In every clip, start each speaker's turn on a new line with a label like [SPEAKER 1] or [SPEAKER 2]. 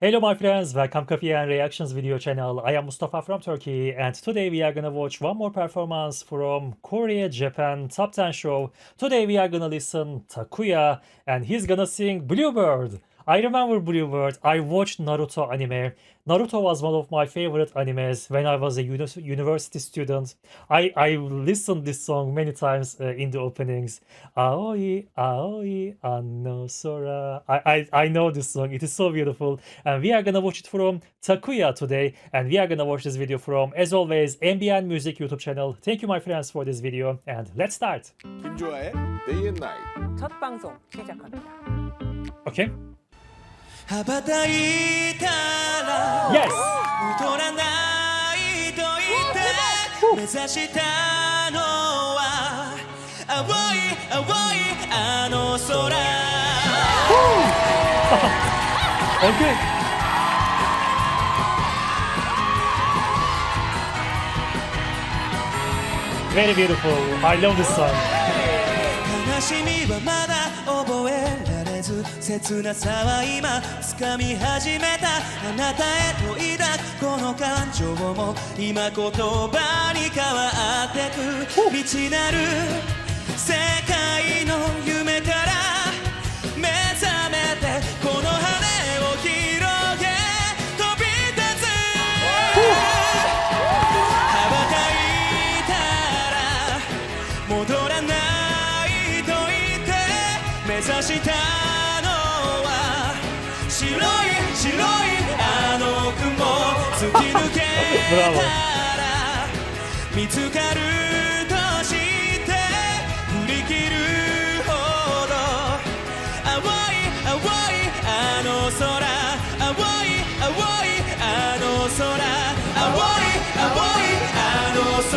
[SPEAKER 1] Hello my friends, welcome Coffee and Reactions video channel. I am Mustafa from Turkey and today we are gonna watch one more performance from Korea Japan Top 10 show. Today we are gonna listen Takuya and he's gonna sing Bluebird. I remember Bluebird. I watched Naruto anime. Naruto was one of my favorite animes when I was a university student. I listened this song many times in the openings. Aoi, aoi, ano sora. I know this song. It is so beautiful. And we are gonna watch it from Takuya today. And we are gonna watch this video from, as always, MBN Music YouTube channel. Thank you, my friends, for this video. And let's start.
[SPEAKER 2] 김조아의 Day and Night.
[SPEAKER 3] 첫 방송 시작합니다.
[SPEAKER 1] Okay.
[SPEAKER 4] 羽ばたいたら
[SPEAKER 1] Yes.
[SPEAKER 4] 戻らないと言って目指したのは青い青いあの空
[SPEAKER 1] Okay. Very beautiful. I love this song.
[SPEAKER 4] 悲しみはまだ覚えられず切なさは今掴み始めたあなたへと抱くこの感情も今言葉に変わってく未知なる世界の夢から目覚めてこの羽を広げ飛び立つ羽ばたいたら戻らないと言って目指したのは白い白いあの雲突き抜けたら見つかるとして振り切るほど青い青いあの空青い青いあの空青い青いあの空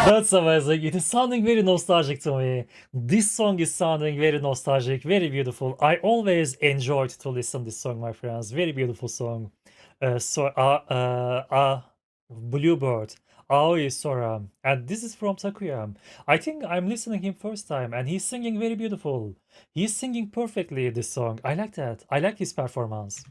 [SPEAKER 1] That's amazing. It is sounding very nostalgic to me. This song is sounding very nostalgic, very beautiful. I always enjoyed to listen this song, my friends. Very beautiful song. Bluebird, Aoi Sora, and this is from Takuya. I think I'm listening him first time, and he's singing very beautiful. He's singing perfectly this song. I like that. I like his performance.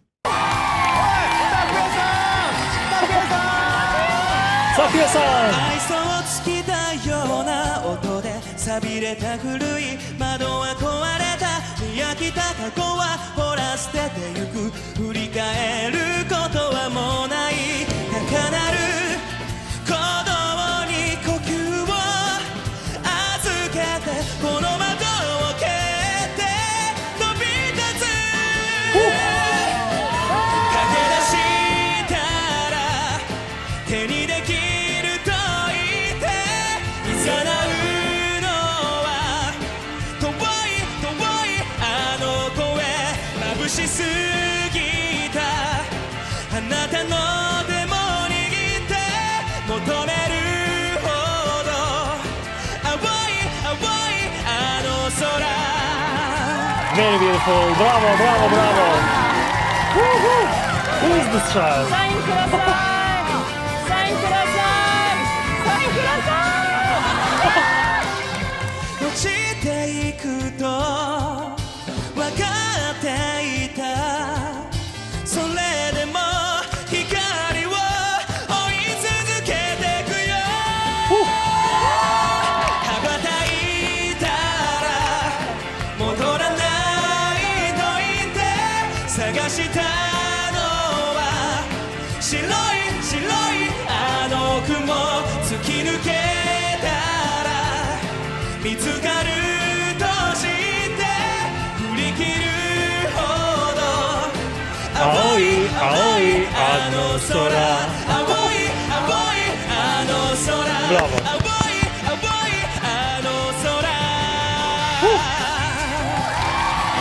[SPEAKER 1] Takuya-san!
[SPEAKER 4] 愛想を尽きたような音で錆びれた古い窓は壊れた見飽きた過去はほら捨ててゆく振り返ることはもうない高鳴る鼓動に呼吸を預けてこの窓を蹴って飛び立つ駆け出したら手にできると言って誘うのは遠い遠いあの声眩しすぎたあなたの手も握って求めるほど青い青いあの空
[SPEAKER 1] Very beautiful. Bravo, bravo, bravo. Woohoo! Who is this child?
[SPEAKER 3] サインください。サインください。サインください。
[SPEAKER 4] 落ちていくと分かっていたそれでも光を追い続けてくよ羽ばたいたら戻らないと言って探したのは白い白いあの雲突き抜けたら見つかるとして振り切るほど
[SPEAKER 1] 青い青いあの空
[SPEAKER 4] 青い青いあの空
[SPEAKER 1] Bravo.
[SPEAKER 4] 青い青いあの空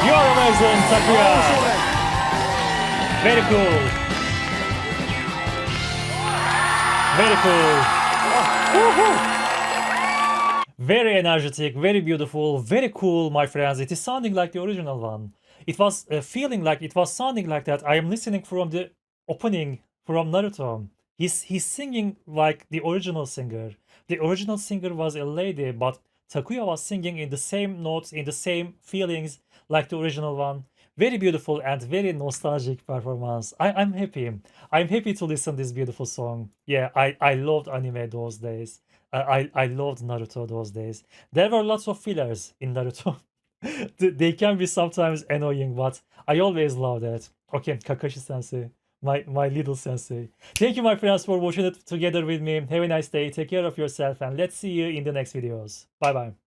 [SPEAKER 1] You are amazing, Takuya. Very cool. Very cool. Very energetic, very beautiful, very cool, my friends. It is sounding like the original one. It was feeling like it was sounding like that. I am listening from the opening from Naruto. He's singing like the original singer. The original singer was a lady, but Takuya was singing in the same notes, in the same feelings like the original one. very beautiful and very nostalgic performance. I'm happy. I'm happy to listen this beautiful song. Yeah, I loved anime those days. I loved Naruto those days. There were lots of fillers in Naruto. They can be sometimes annoying, but I always loved it. Okay, Kakashi Sensei, my little sensei. Thank you, my friends, for watching it together with me. Have a nice day. Take care of yourself, and let's see you in the next videos. Bye bye.